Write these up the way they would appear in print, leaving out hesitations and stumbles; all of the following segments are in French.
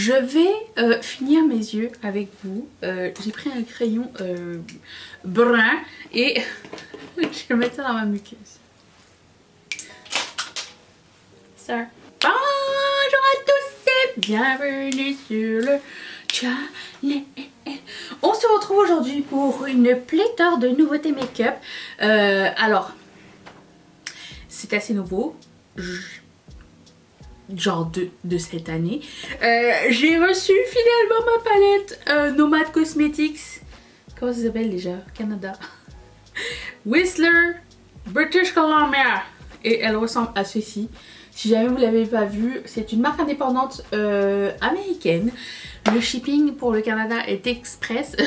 je vais finir mes yeux avec vous. J'ai pris un crayon brun et je vais mettre ça dans ma muqueuse. Ça. Bonjour à tous et bienvenue sur le channel. On se retrouve aujourd'hui pour une pléthore de nouveautés make-up. Alors, c'est assez nouveau. Genre de cette année. J'ai reçu finalement ma palette Nomad Cosmetics. Comment ça s'appelle déjà? Canada. Whistler, British Columbia. Et elle ressemble à ceci. Si jamais vous ne l'avez pas vu, c'est une marque indépendante américaine. Le shipping pour le Canada est express.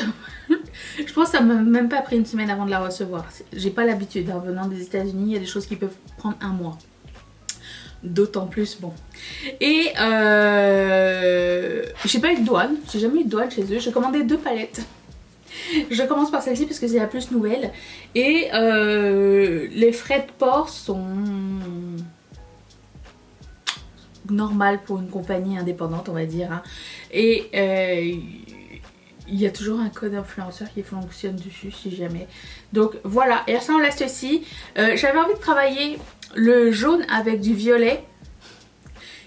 Je pense que ça m'a même pas pris une semaine avant de la recevoir. J'ai pas l'habitude, en venant des États-Unis, il y a des choses qui peuvent prendre un mois. D'autant plus bon. Et j'ai pas eu de douane, j'ai jamais eu de douane chez eux. J'ai commandé 2 palettes. Je commence par celle-ci parce que c'est la plus nouvelle. Et les frais de port sont normales pour une compagnie indépendante, on va dire. Hein. Et il y a toujours un code influenceur qui fonctionne dessus si jamais. Donc voilà, et elle ressemble à ceci. J'avais envie de travailler le jaune avec du violet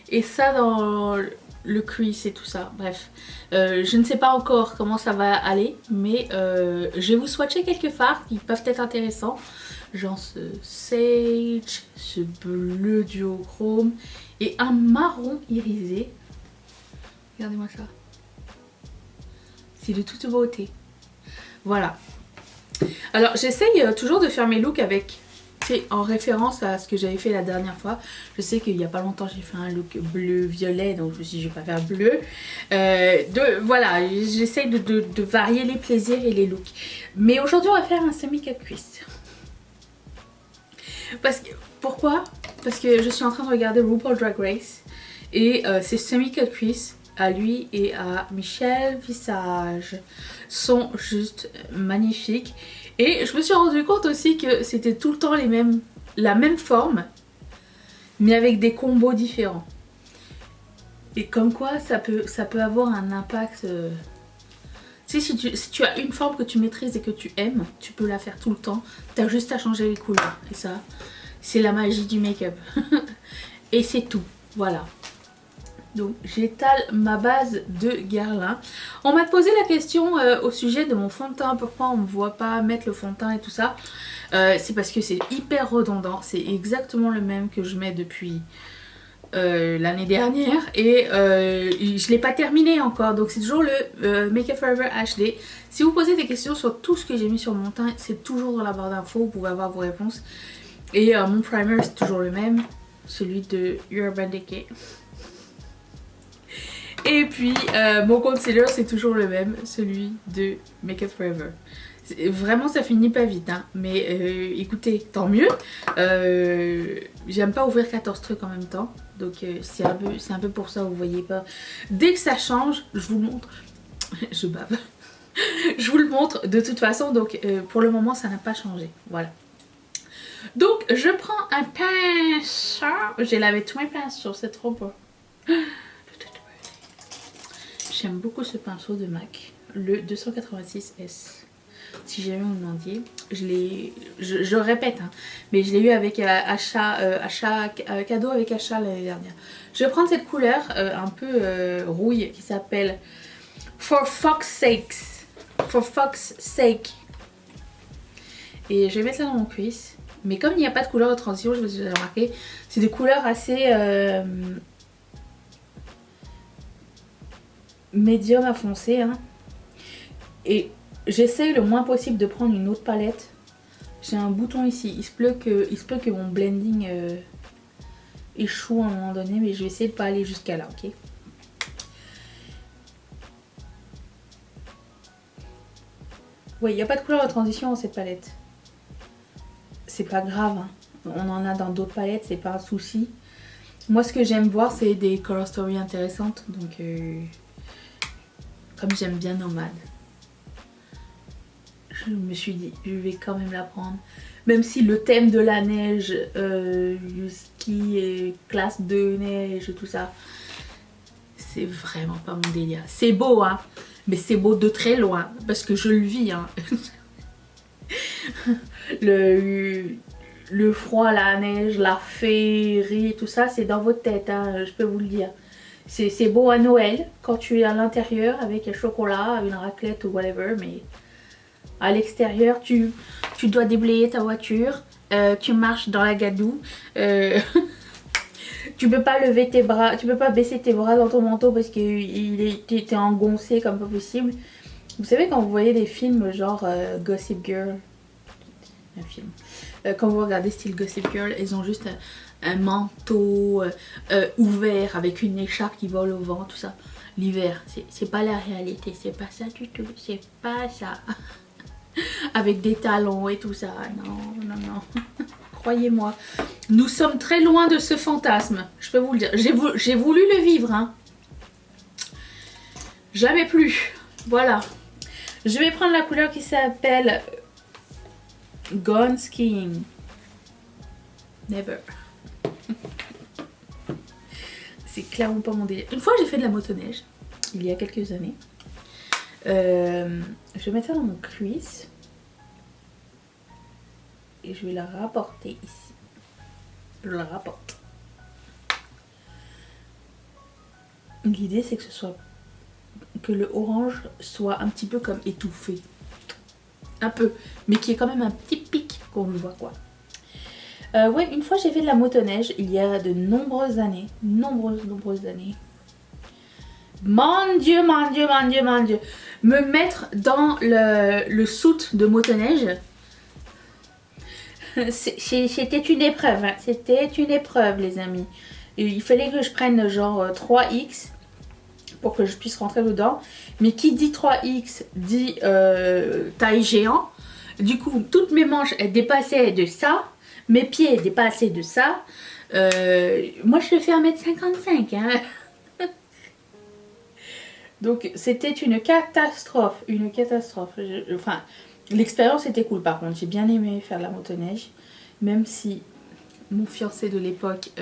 et ça dans le crease et tout ça. Bref, je ne sais pas encore comment ça va aller, mais je vais vous swatcher quelques fards qui peuvent être intéressants, genre ce sage, ce bleu duochrome et un marron irisé. Regardez-moi ça, c'est de toute beauté. Voilà, alors j'essaye toujours de faire mes looks avec, en référence à ce que j'avais fait la dernière fois. Je sais qu'il n'y a pas longtemps j'ai fait un look bleu-violet, donc je me suis dit je vais pas faire bleu. Voilà, j'essaye de varier les plaisirs et les looks. Mais aujourd'hui on va faire un semi-cut crease. Pourquoi? Parce que je suis en train de regarder RuPaul Drag Race. Et ces semi-cut crease à lui et à Michel Visage sont juste magnifiques. Et je me suis rendu compte aussi que c'était tout le temps la même forme, mais avec des combos différents. Et comme quoi ça peut avoir un impact. Si tu as une forme que tu maîtrises et que tu aimes, tu peux la faire tout le temps. Tu as juste à changer les couleurs. Et ça, c'est la magie du make-up. Et c'est tout. Voilà. Donc j'étale ma base de Guerlain. On m'a posé la question au sujet de mon fond de teint. Pourquoi on ne me voit pas mettre le fond de teint et tout ça. C'est parce que c'est hyper redondant. C'est exactement le même que je mets depuis l'année dernière. Et je ne l'ai pas terminé encore. Donc c'est toujours le Make Up Forever HD. Si vous posez des questions sur tout ce que j'ai mis sur mon teint, c'est toujours dans la barre d'infos. Vous pouvez avoir vos réponses. Et mon primer c'est toujours le même. Celui de Urban Decay. Et puis mon concealer c'est toujours le même, celui de Make Up Forever. Vraiment ça finit pas vite hein. Mais écoutez, tant mieux. J'aime pas ouvrir 14 trucs en même temps. Donc c'est un peu pour ça, vous voyez pas. Dès que ça change, je vous le montre. Je bave. Je vous le montre de toute façon. Donc pour le moment ça n'a pas changé. Voilà. Donc je prends un pinceau. J'ai lavé tous mes pinceaux, c'est trop beau. J'aime beaucoup ce pinceau de MAC, le 286S. Si jamais vous me demandiez, je répète, hein, mais je l'ai eu avec achat cadeau avec achat l'année dernière. Je vais prendre cette couleur un peu rouille qui s'appelle For Fox's Sake. For Fox's Sake. Et je vais mettre ça dans mon cuisse. Mais comme il n'y a pas de couleur de transition, je me suis remarqué, c'est des couleurs assez médium à foncé hein. Et j'essaye le moins possible de prendre une autre palette. J'ai un bouton ici, il se peut que mon blending échoue à un moment donné, mais je vais essayer de pas aller jusqu'à là, ok. Oui, il n'y a pas de couleur de transition dans cette palette. C'est pas grave hein. On en a dans d'autres palettes, c'est pas un souci. Moi ce que j'aime voir c'est des color stories intéressantes, donc comme j'aime bien Nomad, je me suis dit je vais quand même la prendre. Même si le thème de la neige, le ski et classe 2 neige, tout ça, c'est vraiment pas mon délire. C'est beau, hein, mais c'est beau de très loin, parce que je le vis, hein. Le froid, la neige, la féerie, tout ça, c'est dans votre tête, hein, je peux vous le dire. C'est beau à Noël, quand tu es à l'intérieur avec un chocolat, une raclette ou whatever, mais à l'extérieur, tu dois déblayer ta voiture, tu marches dans la gadoue, tu peux pas lever tes bras, tu peux pas baisser tes bras dans ton manteau parce qu'il était engoncé comme pas possible. Vous savez quand vous voyez des films genre Gossip Girl, un film, quand vous regardez style Gossip Girl, ils ont juste un manteau ouvert avec une écharpe qui vole au vent, tout ça. L'hiver, c'est pas la réalité, c'est pas ça du tout, c'est pas ça. Avec des talons et tout ça, non, non, non. Croyez-moi, nous sommes très loin de ce fantasme, je peux vous le dire. J'ai voulu le vivre, hein. Jamais plus, voilà. Je vais prendre la couleur qui s'appelle Gone Skiing. Never. C'est clairement pas mon délire. Une fois j'ai fait de la motoneige, il y a quelques années. Je vais mettre ça dans mon cuisse. Et je vais la rapporter ici. Je la rapporte. L'idée c'est que le orange soit un petit peu comme étouffé. Un peu. Mais qu'il y ait quand même un petit pic qu'on le voit quoi. Ouais, une fois j'ai fait de la motoneige il y a de nombreuses années. Nombreuses années. Mon Dieu, mon Dieu, mon Dieu, mon Dieu. Me mettre dans le soute de motoneige. C'était une épreuve, hein. C'était une épreuve les amis. Et il fallait que je prenne genre 3X pour que je puisse rentrer dedans. Mais qui dit 3X dit taille géant. Du coup toutes mes manches elles dépassaient de ça. Mes pieds dépassaient de ça. Moi je le fais 1m55 hein. Donc c'était une catastrophe. Une catastrophe. Enfin... L'expérience était cool par contre, j'ai bien aimé faire de la motoneige, même si mon fiancé de l'époque,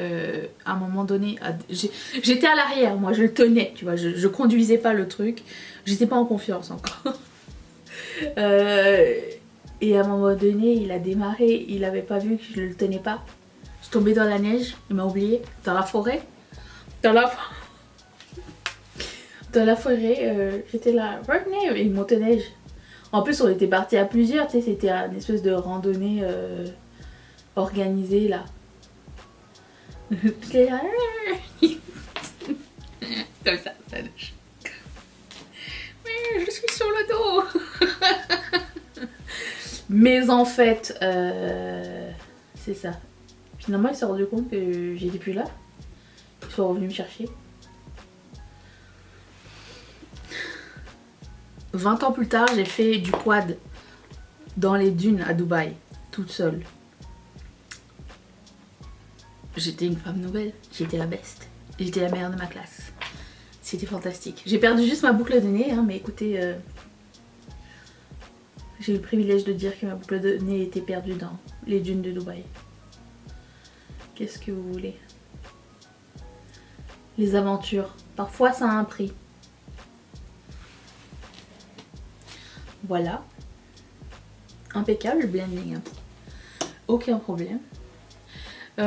à un moment donné, j'étais à l'arrière, moi je le tenais, tu vois, je conduisais pas le truc, j'étais pas en confiance encore. Et à un moment donné, il a démarré, il avait pas vu que je le tenais pas. Je suis tombée dans la neige, il m'a oublié, dans la forêt, dans la forêt, j'étais là, revenez, et motoneige. En plus on était partis à plusieurs, tu sais, c'était une espèce de randonnée organisée là. J'étais là. Comme ça, ça lâche. Mais je suis sur le dos. Mais en fait, c'est ça. Finalement il s'est rendu compte que j'étais plus là. Ils sont revenus me chercher. 20 ans plus tard, j'ai fait du quad dans les dunes à Dubaï, toute seule. J'étais une femme nouvelle, j'étais la best. J'étais la meilleure de ma classe. C'était fantastique. J'ai perdu juste ma boucle de nez, hein, mais écoutez, j'ai eu le privilège de dire que ma boucle de nez était perdue dans les dunes de Dubaï. Qu'est-ce que vous voulez? Les aventures, parfois ça a un prix. Voilà, impeccable le blending, hein. Aucun problème. Et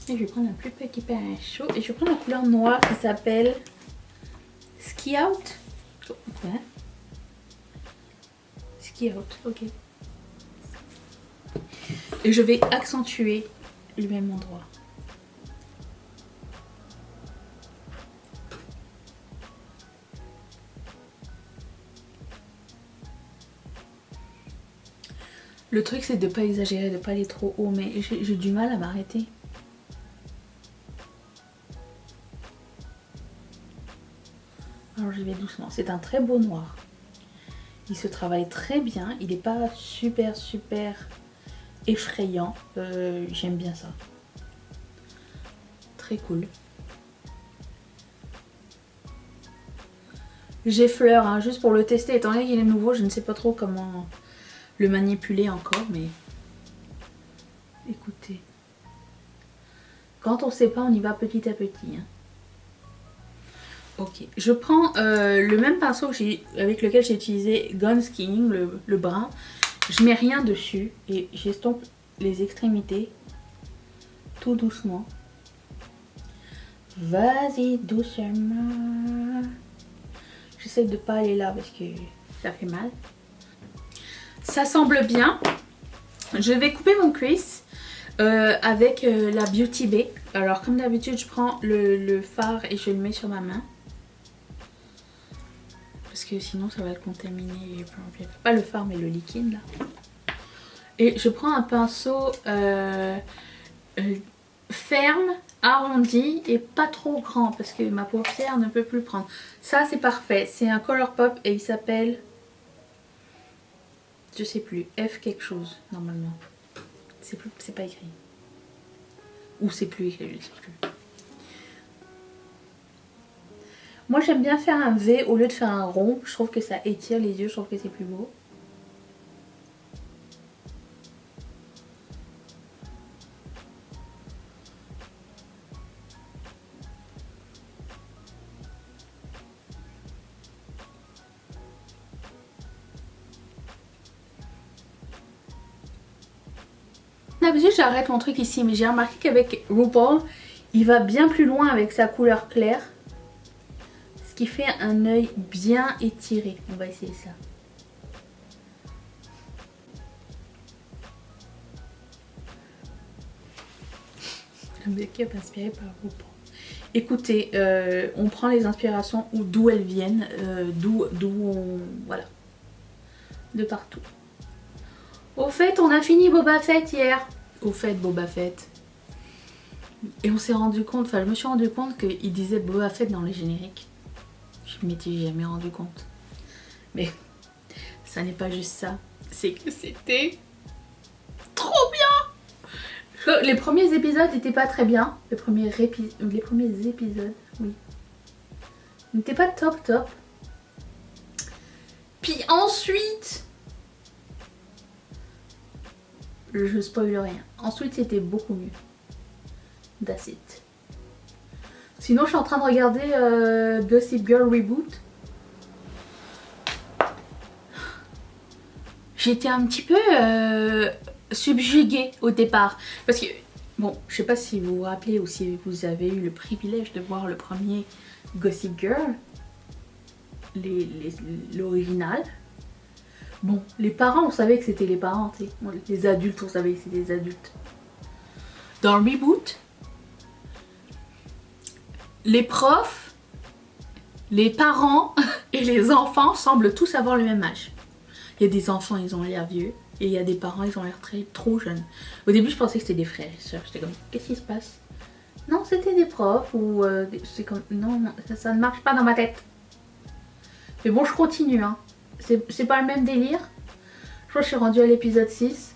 je vais prendre un plus petit pain chaud et je vais prendre la couleur noire qui s'appelle Ski Out. Ouais. Ski Out, ok. Et je vais accentuer le même endroit. Le truc c'est de ne pas exagérer, de ne pas aller trop haut, mais j'ai du mal à m'arrêter. Alors j'y vais doucement. C'est un très beau noir. Il se travaille très bien. Il n'est pas super effrayant. J'aime bien ça. Très cool. J'effleure hein, juste pour le tester. Étant donné qu'il est nouveau, je ne sais pas trop comment le manipuler encore, mais écoutez, quand on sait pas, on y va petit à petit, hein. Ok, je prends le même pinceau avec lequel j'ai utilisé Gone Skiing, le brun. Je mets rien dessus et j'estompe les extrémités tout doucement. Vas-y doucement. J'essaie de pas aller là parce que ça fait mal. Ça semble bien. Je vais couper mon crease avec la Beauty Bay. Alors comme d'habitude je prends le fard et je le mets sur ma main. Parce que sinon ça va le contaminer. Pas le fard mais le liquide là. Et je prends un pinceau ferme, arrondi et pas trop grand parce que ma paupière ne peut plus prendre. Ça c'est parfait. C'est un Colourpop et il s'appelle... Je sais plus. F quelque chose normalement. C'est pas écrit. Ou c'est plus écrit, je sais plus. Moi j'aime bien faire un V au lieu de faire un rond. Je trouve que ça étire les yeux, je trouve que c'est plus beau. D'habitude j'arrête mon truc ici mais j'ai remarqué qu'avec RuPaul il va bien plus loin avec sa couleur claire. Ce qui fait un œil bien étiré. On va essayer ça. Le make-up inspiré par RuPaul. Écoutez, on prend les inspirations d'où elles viennent, voilà, de partout. Au fait, on a fini Boba Fett hier. Au fait, Boba Fett. Et on s'est rendu compte, enfin je me suis rendu compte qu'il disait Boba Fett dans les génériques. Je m'étais jamais rendu compte. Mais ça n'est pas juste ça. C'est que c'était trop bien. Les premiers épisodes n'étaient pas très bien. Les premiers épisodes, oui. N'étaient pas top. Puis ensuite... Je spoil rien. Ensuite c'était beaucoup mieux. That's it. Sinon je suis en train de regarder Gossip Girl Reboot. J'étais un petit peu subjuguée au départ. Parce que, bon, je sais pas si vous vous rappelez ou si vous avez eu le privilège de voir le premier Gossip Girl. L'original. Bon, les parents, on savait que c'était les parents, tu sais. Les adultes, on savait que c'était des adultes. Dans le reboot, les profs, les parents et les enfants semblent tous avoir le même âge. Il y a des enfants, ils ont l'air vieux. Et il y a des parents, ils ont l'air trop jeunes. Au début, je pensais que c'était des frères et sœurs. J'étais comme, qu'est-ce qui se passe? Non, c'était des profs ou... c'est comme, non, ça ne marche pas dans ma tête. Mais bon, je continue, hein. C'est pas le même délire. Je crois que je suis rendue à l'épisode 6.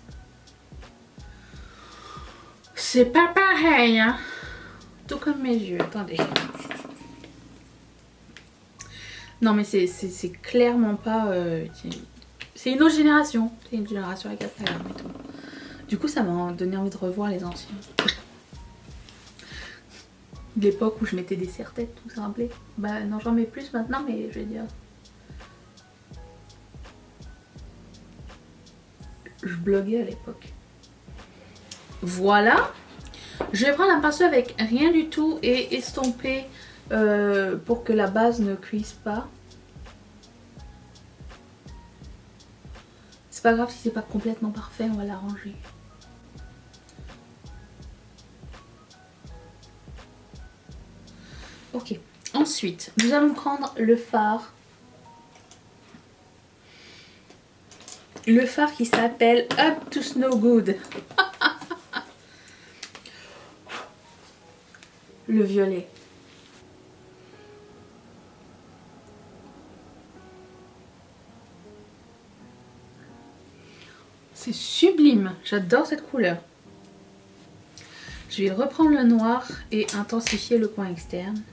C'est pas pareil, hein. Tout comme mes yeux, attendez. Non mais c'est clairement pas... c'est une autre génération. C'est une génération avec Instagram et tout. Du coup ça m'a donné envie de revoir les anciens. L'époque où je mettais des serre-têtes, tout ça rappelé. Bah non, j'en mets plus maintenant, mais je veux dire... Je bloguais à l'époque. Voilà. Je vais prendre un pinceau avec rien du tout et estomper pour que la base ne cuise pas. C'est pas grave si c'est pas complètement parfait, on va l'arranger. Ok. Ensuite, nous allons prendre le fard. Le fard qui s'appelle Up to Snow Good. Le violet. C'est sublime. J'adore cette couleur. Je vais reprendre le noir et intensifier le coin externe.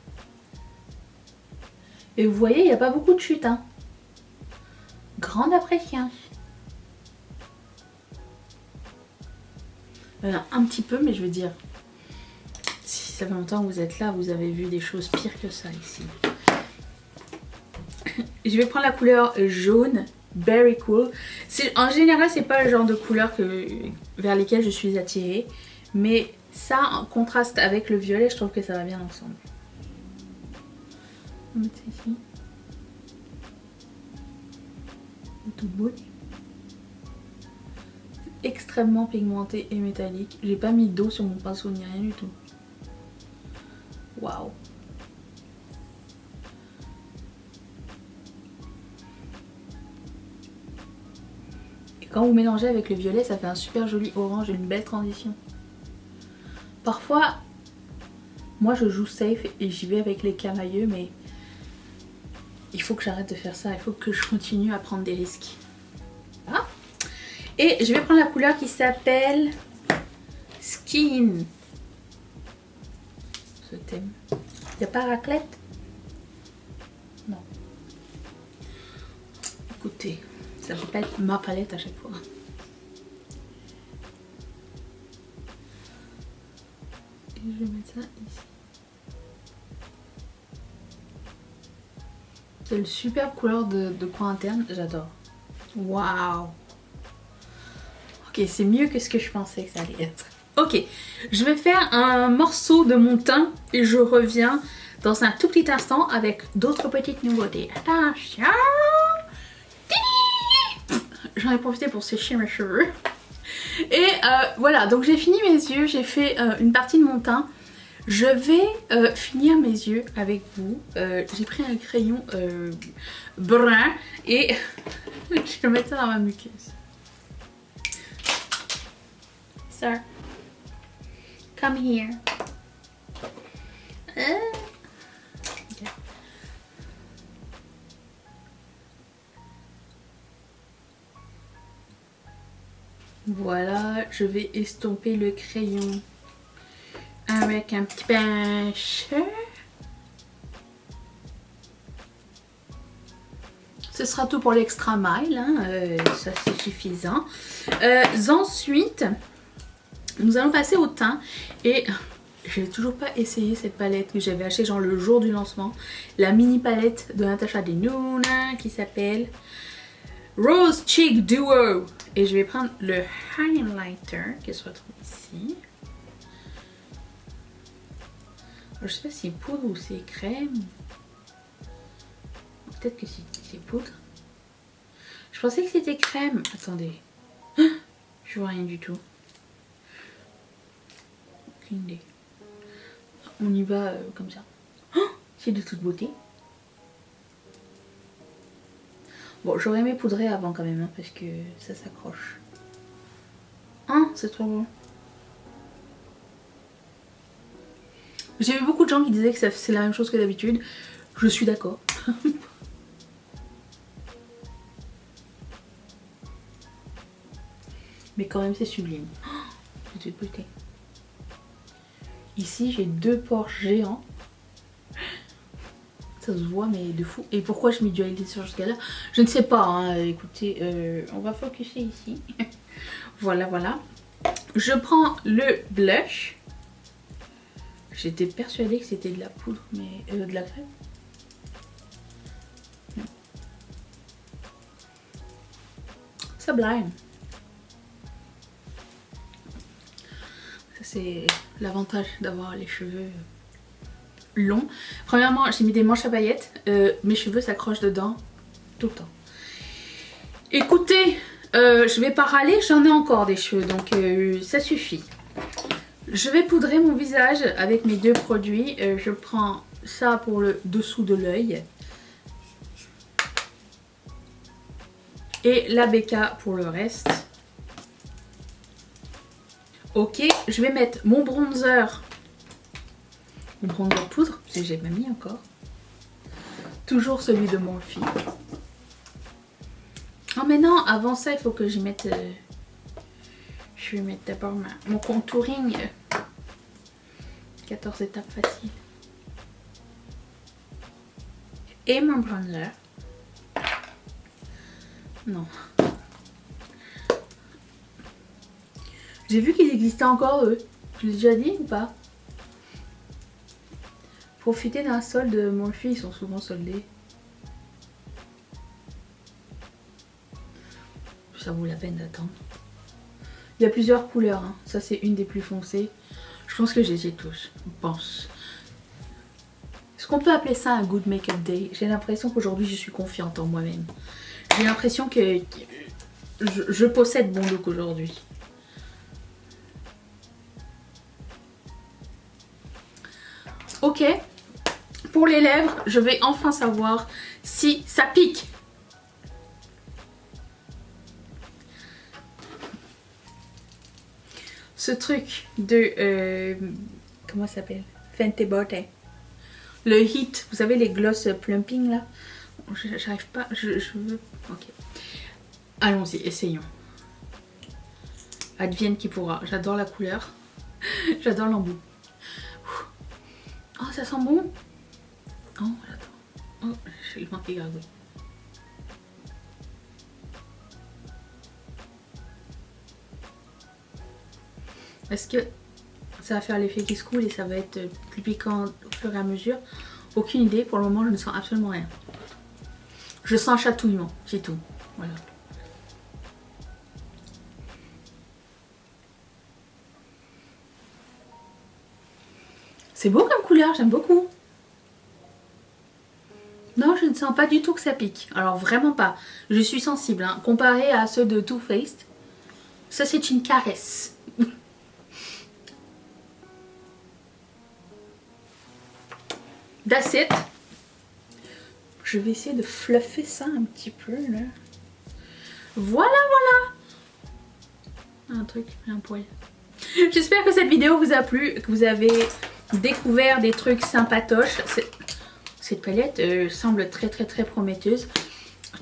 Et vous voyez, il n'y a pas beaucoup de chute. Hein. Grande appréciation. Un petit peu, mais je veux dire, si ça fait longtemps que vous êtes là, vous avez vu des choses pires que ça ici. Je vais prendre la couleur jaune, Berry Cool. En général, c'est pas le genre de couleur vers lesquelles je suis attirée. Mais ça, en contraste avec le violet, je trouve que ça va bien ensemble. On va mettre ça ici. Tout beau. Extrêmement pigmenté et métallique. J'ai pas mis d'eau sur mon pinceau ni rien du tout. Waouh. Et quand vous mélangez avec le violet, ça fait un super joli orange et une belle transition. Parfois, moi je joue safe et j'y vais avec les camailleux, mais il faut que j'arrête de faire ça. Il faut que je continue à prendre des risques. Voilà. Et je vais prendre la couleur qui s'appelle Skin. Ce thème. Il n'y a pas raclette? Non. Écoutez, ça ne peut pas être ma palette à chaque fois. Et je vais mettre ça ici. C'est une superbe couleur de coin interne, j'adore. Waouh! Ok, c'est mieux que ce que je pensais que ça allait être. Ok, je vais faire un morceau de mon teint et je reviens dans un tout petit instant avec d'autres petites nouveautés. Attention! J'en ai profité pour sécher mes cheveux. Et voilà, donc j'ai fini mes yeux, j'ai fait une partie de mon teint. Je vais finir mes yeux avec vous. J'ai pris un crayon brun et je vais mettre ça dans ma muqueuse. Sir, come here. Okay. Voilà, je vais estomper le crayon avec un petit pinceau. Ce sera tout pour l'extra mile, hein, ça c'est suffisant. Ensuite, nous allons passer au teint et je n'ai toujours pas essayé cette palette que j'avais achetée genre le jour du lancement. La mini palette de Natasha Denona qui s'appelle Rose Cheek Duo. Et je vais prendre le highlighter qui se retrouve ici. Alors, je sais pas si c'est poudre ou c'est crème. Peut-être que c'est poudre. Je pensais que c'était crème. Attendez. Je vois rien du tout. Aucune idée. On y va comme ça. C'est de toute beauté. Bon, j'aurais aimé poudrer avant quand même, hein, parce que ça s'accroche. Hein, c'est trop beau. J'ai vu beaucoup de gens qui disaient que c'est la même chose que d'habitude. Je suis d'accord. Mais quand même c'est sublime. C'est toute beauté. Ici j'ai deux pores géants. Ça se voit mais de fou. Et pourquoi je mets du highlighter sur jusqu'à là? Je ne sais pas, hein. Écoutez, on va focuser ici. Voilà, voilà. Je prends le blush. J'étais persuadée que c'était de la poudre, mais de la crème. Non. Sublime. Ça c'est l'avantage d'avoir les cheveux longs. Premièrement, j'ai mis des manches à paillettes. Mes cheveux s'accrochent dedans tout le temps. Écoutez, je vais pas râler, j'en ai encore des cheveux, donc ça suffit. Je vais poudrer mon visage avec mes deux produits. Je prends ça pour le dessous de l'œil. Et la BK pour le reste. Ok, je vais mettre mon bronzer. Mon bronzer poudre, parce que j'ai pas mis encore. Toujours celui de Morphe. Oh mais non, avant ça il faut que j'y mette... je vais mettre d'abord mon contouring. 14 étapes faciles. Et mon bronzer. Non. J'ai vu qu'ils existaient encore eux. Je l'ai déjà dit ou pas? Profitez d'un solde, Morphe, ils sont souvent soldés. ça vaut la peine d'attendre. Il y a plusieurs couleurs, hein. Ça c'est une des plus foncées. Je pense que je les ai tous, je pense. Est-ce qu'on peut appeler ça un good make-up day? J'ai l'impression qu'aujourd'hui je suis confiante en moi-même. J'ai l'impression que je possède mon look aujourd'hui. Ok, pour les lèvres, je vais enfin savoir si ça pique. Ce truc de... comment ça s'appelle? Fenty Beauty. Le Hit, vous savez les gloss plumping là? J'arrive pas, je veux... Ok. Allons-y, essayons. Advienne qui pourra. J'adore la couleur. J'adore l'embout. Oh, ça sent bon. Oh, j'adore. Oh, j'ai manqué gargouille. Est-ce que ça va faire l'effet qui se coule et ça va être plus piquant au fur et à mesure? Aucune idée. Pour le moment, je ne sens absolument rien. Je sens chatouillement, c'est tout. Voilà. C'est beau comme couleur, j'aime beaucoup. Non, je ne sens pas du tout que ça pique. Alors vraiment pas. Je suis sensible, hein. Comparé à ceux de Too Faced, ça c'est une caresse. That's it. Je vais essayer de fluffer ça un petit peu là. Voilà, voilà. Un truc, un poil. J'espère que cette vidéo vous a plu, que vous avez découvert des trucs sympatoches. Cette palette semble très prometteuse.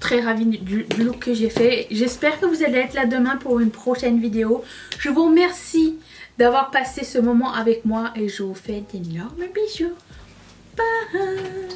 Très ravie du look que j'ai fait. J'espère que vous allez être là demain pour une prochaine vidéo. Je vous remercie d'avoir passé ce moment avec moi et je vous fais d'énormes bisous. Bye.